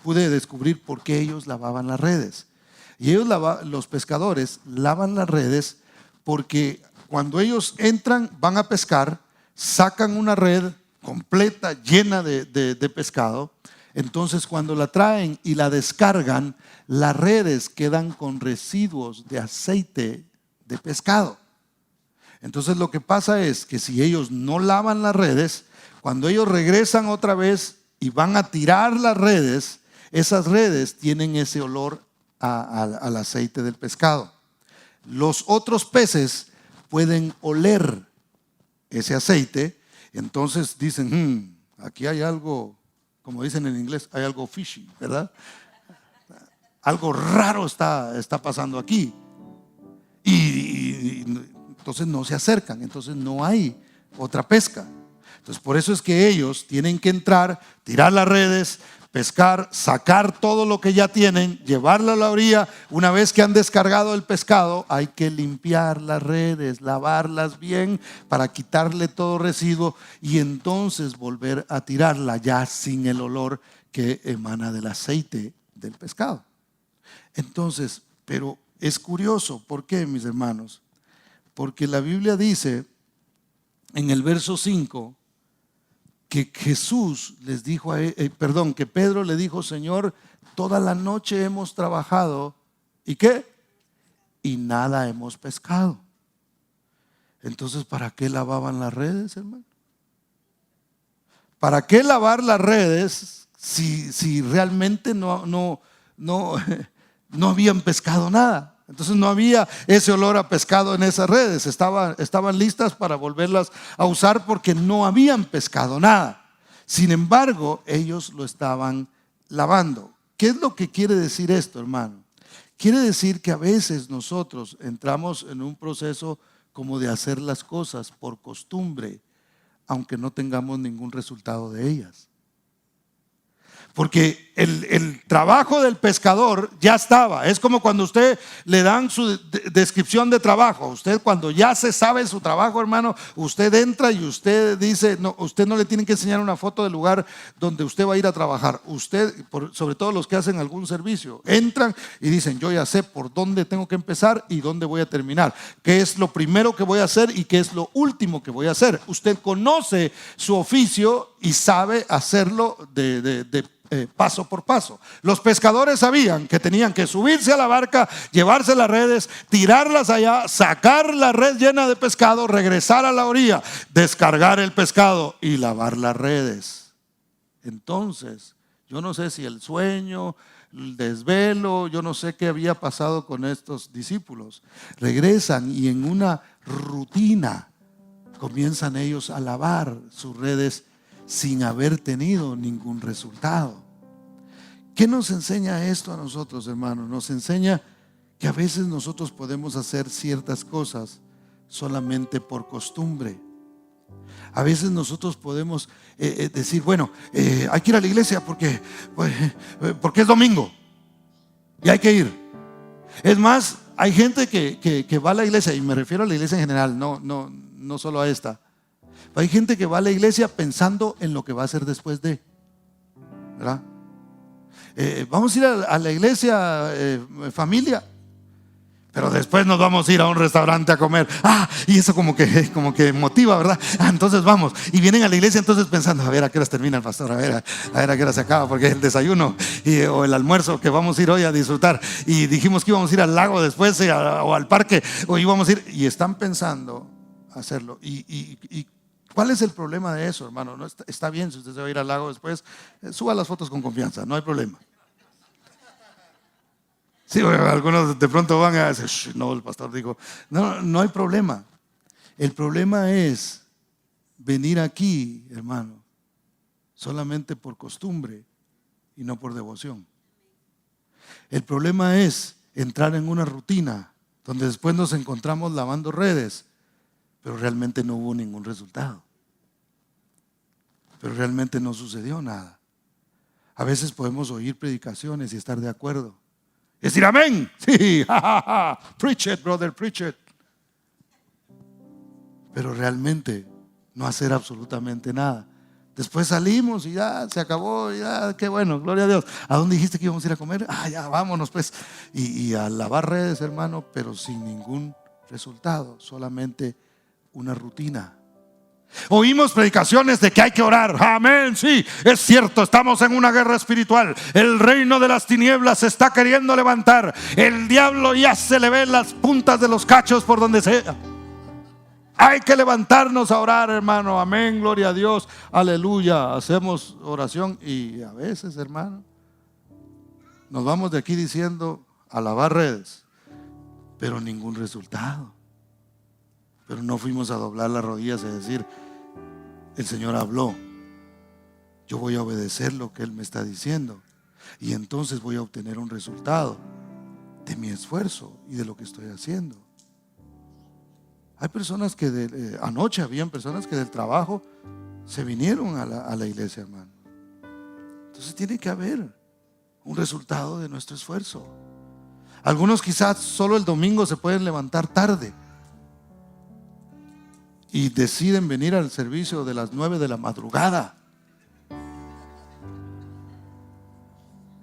pude descubrir por qué ellos lavaban las redes. Y ellos, los pescadores, lavan las redes porque cuando ellos entran, van a pescar, sacan una red completa, llena de pescado. Entonces cuando la traen y la descargan, las redes quedan con residuos de aceite de pescado. Entonces lo que pasa es que si ellos no lavan las redes, cuando ellos regresan otra vez y van a tirar las redes, esas redes tienen ese olor al aceite del pescado. Los otros peces pueden oler ese aceite, entonces dicen, aquí hay algo, como dicen en inglés, hay algo fishy, ¿verdad? Algo raro está pasando aquí. entonces no se acercan, entonces no hay otra pesca. Entonces por eso es que ellos tienen que entrar, tirar las redes, pescar, sacar todo lo que ya tienen, llevarlo a la orilla. Una vez que han descargado el pescado, hay que limpiar las redes, lavarlas bien para quitarle todo residuo y entonces volver a tirarla ya sin el olor que emana del aceite del pescado. Entonces, pero es curioso, ¿por qué, mis hermanos? Porque la Biblia dice en el verso 5 que Jesús les dijo que Pedro le dijo: Señor, toda la noche hemos trabajado, ¿y qué? Y nada hemos pescado. Entonces, ¿para qué lavaban las redes, hermano? ¿Para qué lavar las redes si realmente no habían pescado nada? Entonces no había ese olor a pescado en esas redes. Estaban listas para volverlas a usar porque no habían pescado nada. Sin embargo, ellos lo estaban lavando. ¿Qué es lo que quiere decir esto, hermano? Quiere decir que a veces nosotros entramos en un proceso como de hacer las cosas por costumbre, aunque no tengamos ningún resultado de ellas. Porque el trabajo del pescador ya estaba. Es como cuando usted le dan su descripción de trabajo. Usted, cuando ya se sabe su trabajo, hermano, usted entra y usted dice, no, usted no le tienen que enseñar una foto del lugar donde usted va a ir a trabajar. Usted, sobre todo los que hacen algún servicio, entran y dicen: yo ya sé por dónde tengo que empezar y dónde voy a terminar, qué es lo primero que voy a hacer y qué es lo último que voy a hacer. Usted conoce su oficio y sabe hacerlo paso por paso. Los pescadores sabían que tenían que subirse a la barca, llevarse las redes, tirarlas allá, sacar la red llena de pescado, regresar a la orilla, descargar el pescado y lavar las redes. Entonces, yo no sé si el sueño, el desvelo, yo no sé qué había pasado con estos discípulos. Regresan y en una rutina comienzan ellos a lavar sus redes sin haber tenido ningún resultado. ¿Qué nos enseña esto a nosotros, hermanos? Nos enseña que a veces nosotros podemos hacer ciertas cosas solamente por costumbre. A veces nosotros podemos decir: bueno, hay que ir a la iglesia porque es domingo y hay que ir. Es más, hay gente que va a la iglesia, y me refiero a la iglesia en general, no solo a esta. Hay gente que va a la iglesia pensando en lo que va a hacer después de, ¿verdad? Vamos a ir a la iglesia, familia, pero después nos vamos a ir a un restaurante a comer. Y eso como que motiva, ¿verdad? Entonces vamos. Y vienen a la iglesia entonces pensando: a ver a qué horas termina el pastor, a ver a qué hora se acaba, porque es el desayuno o el almuerzo que vamos a ir hoy a disfrutar. Y dijimos que íbamos a ir al lago después o al parque, o íbamos a ir. Y están pensando hacerlo. Y ¿cuál es el problema de eso, hermano? No está bien si usted se va a ir al lago después, suba las fotos con confianza, no hay problema. Sí, algunos de pronto van a decir: no, el pastor dijo. No hay problema. El problema es venir aquí, hermano, solamente por costumbre y no por devoción. El problema es entrar en una rutina donde después nos encontramos lavando redes, pero realmente no hubo ningún resultado. Pero realmente no sucedió nada. A veces podemos oír predicaciones y estar de acuerdo. Y decir amén. Sí, preach it, brother, preach it. Pero realmente no hacer absolutamente nada. Después salimos y ya se acabó, ya, qué bueno, gloria a Dios. ¿A dónde dijiste que íbamos a ir a comer? Ya vámonos pues. Y a lavar redes, hermano, pero sin ningún resultado, solamente una rutina. Oímos predicaciones de que hay que orar. Amén, sí, es cierto, estamos en una guerra espiritual. El reino de las tinieblas se está queriendo levantar. El diablo ya se le ven las puntas de los cachos por donde sea. Hay que levantarnos a orar, hermano. Amén, gloria a Dios, aleluya. Hacemos oración y a veces, hermano, nos vamos de aquí diciendo a lavar redes, pero ningún resultado. Pero no fuimos a doblar las rodillas y decir: el Señor habló, yo voy a obedecer lo que Él me está diciendo, y entonces voy a obtener un resultado de mi esfuerzo y de lo que estoy haciendo. Hay personas que anoche habían personas que del trabajo se vinieron a la iglesia, hermano. Entonces tiene que haber un resultado de nuestro esfuerzo. Algunos quizás solo el domingo se pueden levantar tarde y deciden venir al servicio de las 9 de la madrugada.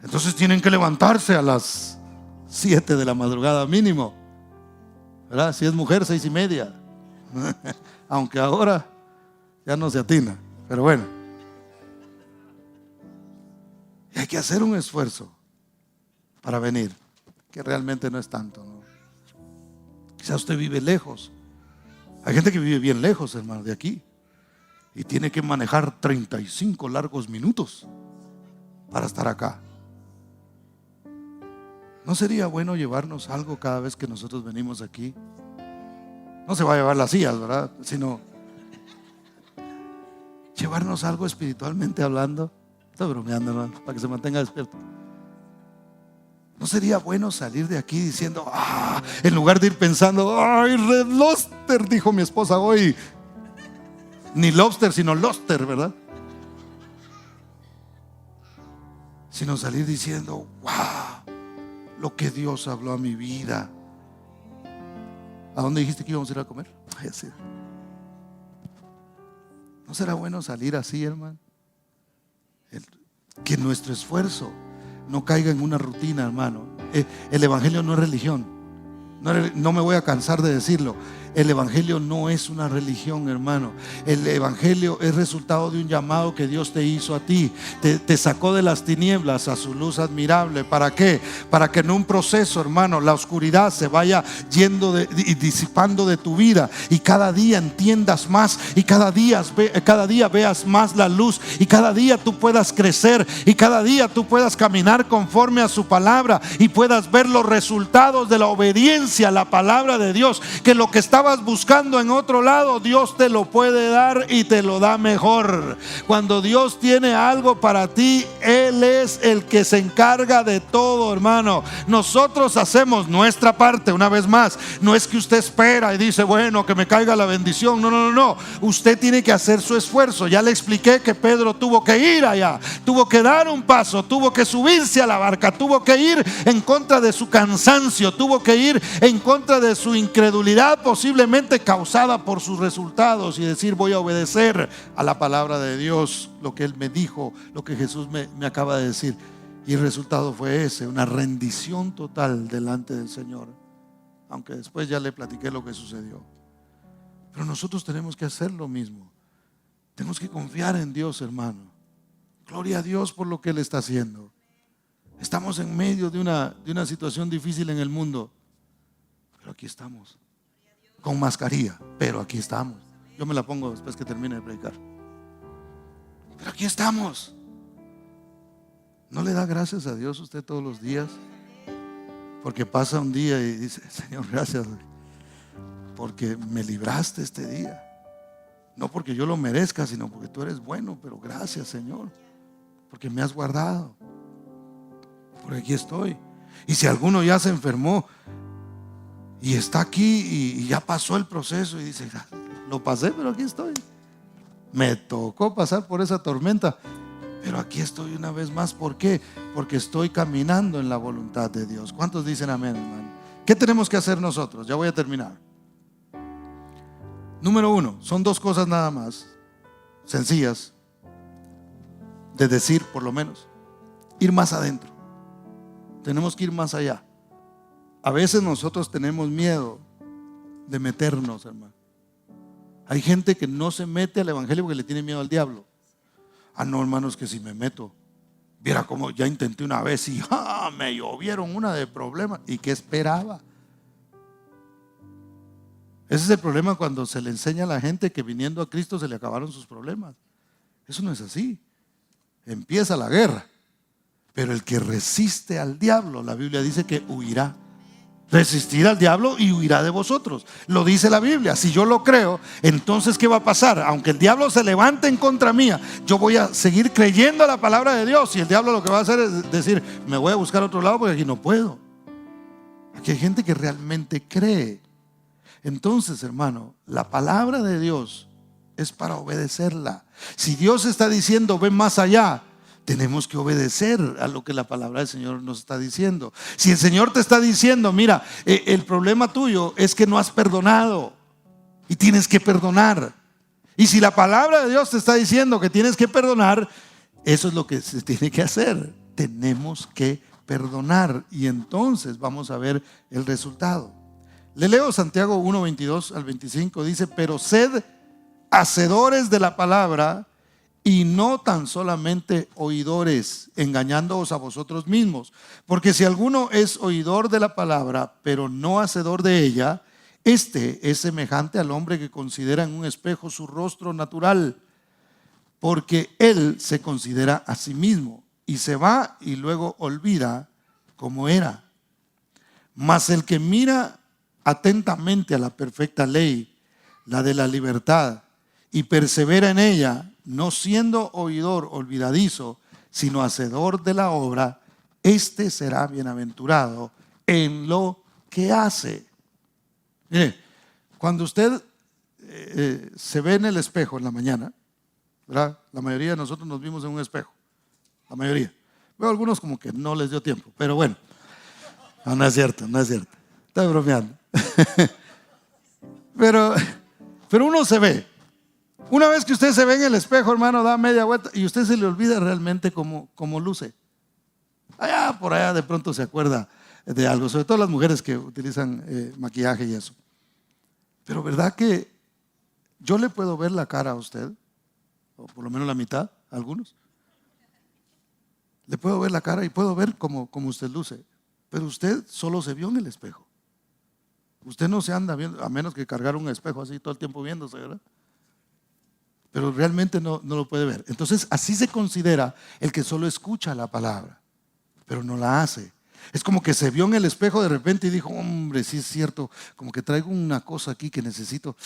Entonces tienen que levantarse a las 7 de la madrugada mínimo, ¿verdad? Si es mujer, 6:30. Aunque ahora ya no se atina, pero bueno. Y hay que hacer un esfuerzo para venir, que realmente no es tanto, ¿no? Quizá usted vive lejos. Hay gente que vive bien lejos, hermano, de aquí, y tiene que manejar 35 largos minutos para estar acá. ¿No sería bueno llevarnos algo cada vez que nosotros venimos aquí? No se va a llevar las sillas, ¿verdad? Sino llevarnos algo espiritualmente hablando. Estoy bromeando, hermano, para que se mantenga despierto. ¿No sería bueno salir de aquí diciendo, en lugar de ir pensando, ay, Red Lobster, dijo mi esposa hoy? Ni lobster, sino lobster, ¿verdad? Sino salir diciendo, wow, lo que Dios habló a mi vida. ¿A dónde dijiste que íbamos a ir a comer? Ay, así. ¿No será bueno salir así, hermano? Que nuestro esfuerzo no caiga en una rutina, hermano. El evangelio no es religión. No me voy a cansar de decirlo. El evangelio no es una religión, hermano. El evangelio es resultado de un llamado que Dios te hizo a ti. Te sacó de las tinieblas a su luz admirable. ¿Para qué? Para que en un proceso, hermano, la oscuridad se vaya yendo y disipando de tu vida, y cada día entiendas más, y cada día veas más la luz, y cada día tú puedas crecer, y cada día tú puedas caminar conforme a su palabra, y puedas ver los resultados de la obediencia a la palabra de Dios. Que lo que estabas buscando en otro lado, Dios te lo puede dar y te lo da mejor. Cuando Dios tiene algo para ti, Él es el que se encarga de todo, hermano. Nosotros hacemos nuestra parte. Una vez más, no es que usted espera y dice, bueno, que me caiga la bendición. No. Usted tiene que hacer su esfuerzo. Ya le expliqué que Pedro tuvo que ir allá, tuvo que dar un paso, tuvo que subirse a la barca, tuvo que ir en contra de su cansancio, tuvo que ir en contra de su incredulidad, posiblemente causada por sus resultados, y decir, voy a obedecer a la palabra de Dios, lo que Él me dijo, lo que Jesús me acaba de decir. Y el resultado fue ese, una rendición total delante del Señor. Aunque después ya le platiqué lo que sucedió. Pero nosotros tenemos que hacer lo mismo. Tenemos que confiar en Dios, hermano. Gloria a Dios por lo que Él está haciendo. Estamos en medio de una situación difícil en el mundo, pero aquí estamos, con mascarilla, pero aquí estamos. Yo me la pongo después que termine de predicar, pero aquí estamos. ¿No le da gracias a Dios usted todos los días? Porque pasa un día y dice, Señor, gracias, porque me libraste este día. No porque yo lo merezca, sino porque tú eres bueno. Pero gracias, Señor, porque me has guardado. Porque aquí estoy. Y si alguno ya se enfermó y está aquí y ya pasó el proceso y dice, lo pasé, pero aquí estoy. Me tocó pasar por esa tormenta, pero aquí estoy una vez más. ¿Por qué? Porque estoy caminando en la voluntad de Dios. ¿Cuántos dicen amén, hermano? ¿Qué tenemos que hacer nosotros? Ya voy a terminar. Número 1, son 2 cosas nada más, sencillas de decir, por lo menos. Ir más adentro. Tenemos que ir más allá. A veces nosotros tenemos miedo de meternos, hermano. Hay gente que no se mete al evangelio porque le tiene miedo al diablo. No, hermanos, que si me meto, viera cómo ya intenté una vez y me llovieron una de problemas. ¿Y qué esperaba? Ese es el problema cuando se le enseña a la gente que viniendo a Cristo se le acabaron sus problemas. Eso no es así. Empieza la guerra, pero el que resiste al diablo, la Biblia dice que huirá. Resistir al diablo y huirá de vosotros. Lo dice la Biblia. Si yo lo creo, entonces ¿qué va a pasar? Aunque el diablo se levante en contra mía, yo voy a seguir creyendo a la palabra de Dios. Y el diablo lo que va a hacer es decir, me voy a buscar a otro lado porque aquí no puedo. Aquí hay gente que realmente cree. Entonces, hermano, la palabra de Dios es para obedecerla. Si Dios está diciendo, ven más allá, tenemos que obedecer a lo que la palabra del Señor nos está diciendo. Si el Señor te está diciendo, mira, el problema tuyo es que no has perdonado y tienes que perdonar. Y si la palabra de Dios te está diciendo que tienes que perdonar, eso es lo que se tiene que hacer. Tenemos que perdonar y entonces vamos a ver el resultado. Le leo Santiago 1, 22 al 25, dice, pero sed hacedores de la palabra y no tan solamente oidores, engañándoos a vosotros mismos. Porque si alguno es oidor de la palabra, pero no hacedor de ella, este es semejante al hombre que considera en un espejo su rostro natural, porque él se considera a sí mismo y se va y luego olvida cómo era. Mas el que mira atentamente a la perfecta ley, la de la libertad, y persevera en ella, no siendo oidor olvidadizo, sino hacedor de la obra, este será bienaventurado en lo que hace. Mire, cuando usted se ve en el espejo en la mañana, ¿verdad? La mayoría de nosotros nos vimos en un espejo, la mayoría. Veo algunos como que no les dio tiempo, pero bueno, no es cierto, estoy bromeando. Pero uno se ve. Una vez que usted se ve en el espejo, hermano, da media vuelta y usted se le olvida realmente cómo luce. Allá, por allá de pronto se acuerda de algo, sobre todo las mujeres que utilizan maquillaje y eso. Pero ¿verdad que yo le puedo ver la cara a usted? O por lo menos la mitad, a algunos. Le puedo ver la cara y puedo ver cómo usted luce. Pero usted solo se vio en el espejo. Usted no se anda viendo, a menos que cargar un espejo así todo el tiempo viéndose, ¿verdad? Pero realmente no lo puede ver. Entonces así se considera el que solo escucha la palabra, pero no la hace. Es como que se vio en el espejo de repente y dijo, hombre, sí es cierto, como que traigo una cosa aquí que necesito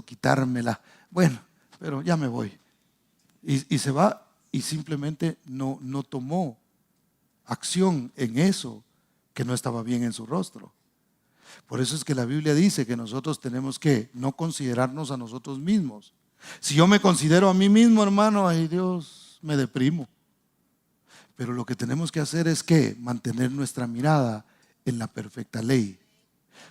quitármela. Bueno, pero ya me voy. Y se va y simplemente no tomó acción en eso que no estaba bien en su rostro. Por eso es que la Biblia dice que nosotros tenemos que no considerarnos a nosotros mismos. Si yo me considero a mí mismo, hermano, ay Dios, me deprimo. Pero lo que tenemos que hacer es que mantener nuestra mirada en la perfecta ley.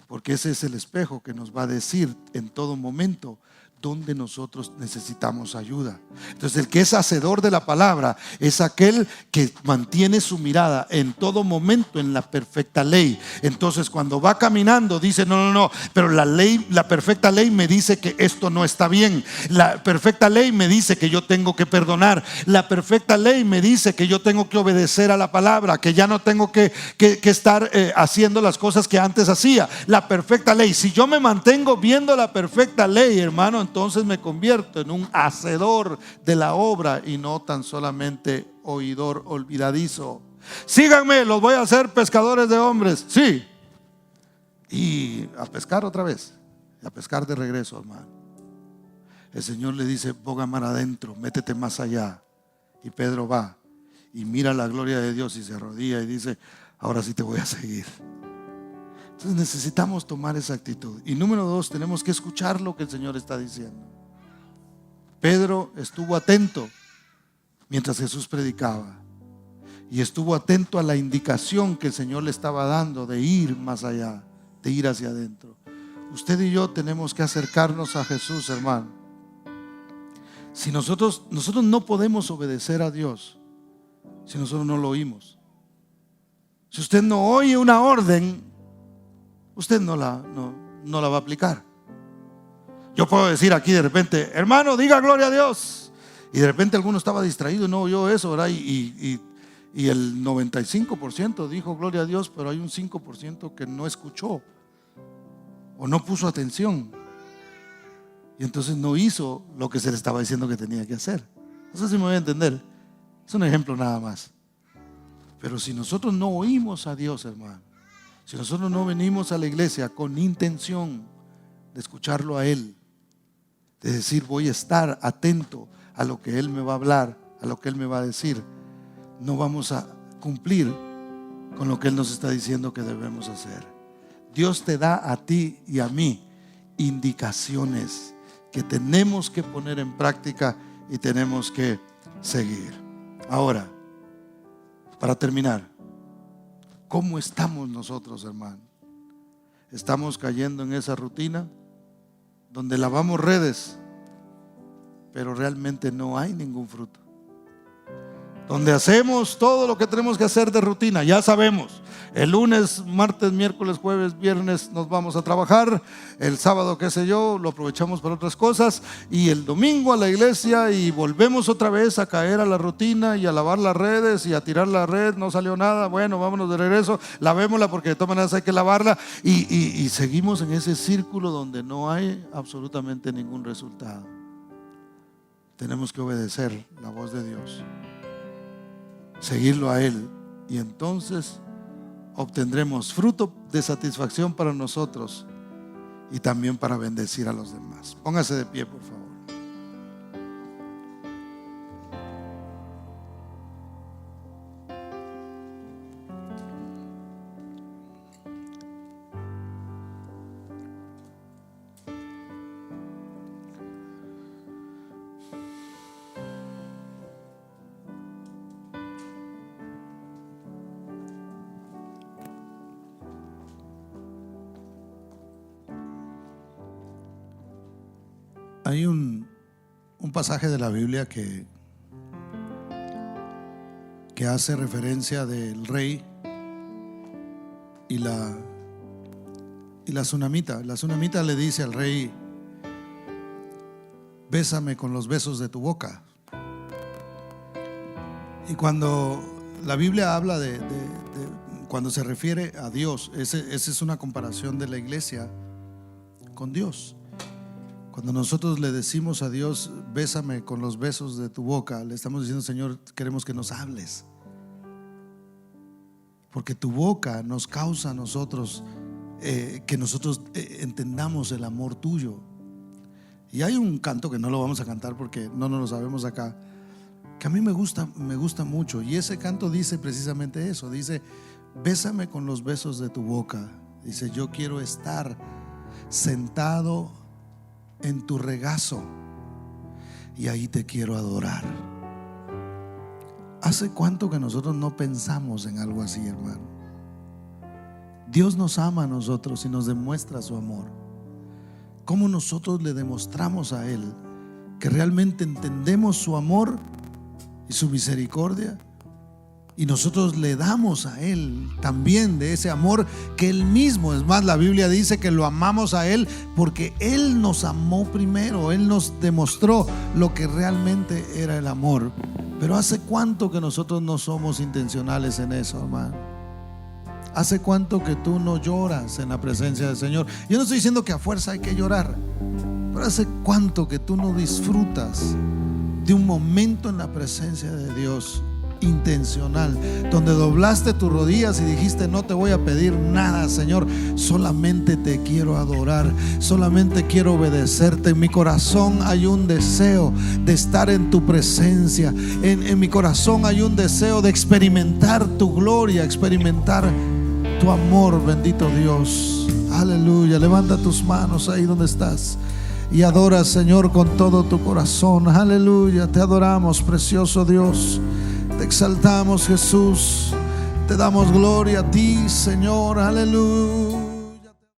Porque ese es el espejo que nos va a decir en todo momento dónde nosotros necesitamos ayuda. Entonces el que es hacedor de la palabra es aquel que mantiene su mirada en todo momento en la perfecta ley. Entonces cuando va caminando dice no, pero la perfecta ley me dice que esto no está bien. La perfecta ley me dice que yo tengo que perdonar. La perfecta ley me dice que yo tengo que obedecer a la palabra, que ya no tengo que estar haciendo las cosas que antes hacía. La perfecta ley, si yo me mantengo viendo la perfecta ley, hermano, entonces me convierto en un hacedor de la obra y no tan solamente oidor olvidadizo. Síganme, los voy a hacer pescadores de hombres. Sí. Y a pescar otra vez, a pescar de regreso, hermano. El Señor le dice, boga mar adentro, métete más allá. Y Pedro va y mira la gloria de Dios y se arrodilla y dice, ahora sí te voy a seguir. Entonces necesitamos tomar esa actitud. Y número 2, tenemos que escuchar lo que el Señor está diciendo. Pedro estuvo atento mientras Jesús predicaba y estuvo atento a la indicación que el Señor le estaba dando de ir más allá, de ir hacia adentro. Usted y yo tenemos que acercarnos a Jesús, hermano. Si nosotros no podemos obedecer a Dios si nosotros no lo oímos. Si usted no oye una orden, usted no la va a aplicar. Yo puedo decir aquí de repente, hermano, diga gloria a Dios. Y de repente alguno estaba distraído y no oyó eso, ¿verdad? Y el 95% dijo gloria a Dios, pero hay un 5% que no escuchó o no puso atención. Y entonces no hizo lo que se le estaba diciendo que tenía que hacer. No sé si me voy a entender. Es un ejemplo nada más. Pero si nosotros no oímos a Dios, hermano, si nosotros no venimos a la iglesia con intención de escucharlo a Él, de decir voy a estar atento a lo que Él me va a hablar, a lo que Él me va a decir, no vamos a cumplir con lo que Él nos está diciendo que debemos hacer. Dios te da a ti y a mí indicaciones que tenemos que poner en práctica y tenemos que seguir. Ahora, para terminar, ¿cómo estamos nosotros, hermano? Estamos cayendo en esa rutina donde lavamos redes, pero realmente no hay ningún fruto. Donde hacemos todo lo que tenemos que hacer de rutina, ya sabemos, el lunes, martes, miércoles, jueves, viernes nos vamos a trabajar, el sábado, qué sé yo, lo aprovechamos para otras cosas, y el domingo a la iglesia y volvemos otra vez a caer a la rutina y a lavar las redes y a tirar la red, no salió nada, bueno, vámonos de regreso, lavémosla porque de todas maneras hay que lavarla, y seguimos en ese círculo donde no hay absolutamente ningún resultado. Tenemos que obedecer la voz de Dios, seguirlo a Él, y entonces obtendremos fruto de satisfacción para nosotros y también para bendecir a los demás. Póngase de pie, por favor. Hay un pasaje de la Biblia que hace referencia del rey y la tsunamita. La tsunamita le dice al rey: bésame con los besos de tu boca. Y cuando la Biblia habla cuando se refiere a Dios, esa es una comparación de la iglesia con Dios. Cuando nosotros le decimos a Dios: bésame con los besos de tu boca, le estamos diciendo: Señor, queremos que nos hables, porque tu boca nos causa a nosotros que nosotros entendamos el amor tuyo. Y hay un canto que no lo vamos a cantar porque no nos lo sabemos acá, que a mí me gusta mucho, y ese canto dice precisamente eso. Dice: bésame con los besos de tu boca. Dice: yo quiero estar sentado en tu regazo y ahí te quiero adorar. ¿Hace cuánto que nosotros no pensamos en algo así, hermano? Dios nos ama a nosotros y nos demuestra su amor. ¿Cómo nosotros le demostramos a Él que realmente entendemos su amor y su misericordia? Y nosotros le damos a Él también de ese amor que Él mismo, es más, la Biblia dice que lo amamos a Él porque Él nos amó primero. Él nos demostró lo que realmente era el amor. Pero ¿hace cuánto que nosotros no somos intencionales en eso, hermano? ¿Hace cuánto que tú no lloras en la presencia del Señor? Yo no estoy diciendo que a fuerza hay que llorar, pero ¿hace cuánto que tú no disfrutas de un momento en la presencia de Dios intencional, donde doblaste tus rodillas y dijiste: no te voy a pedir nada, Señor, solamente te quiero adorar, solamente quiero obedecerte? En mi corazón hay un deseo de estar en tu presencia, en mi corazón hay un deseo de experimentar tu gloria, experimentar tu amor, bendito Dios. Aleluya. Levanta tus manos ahí donde estás y adora, Señor, con todo tu corazón. Aleluya. Te adoramos, precioso Dios. Te exaltamos, Jesús. Te damos gloria a ti, Señor. Aleluya.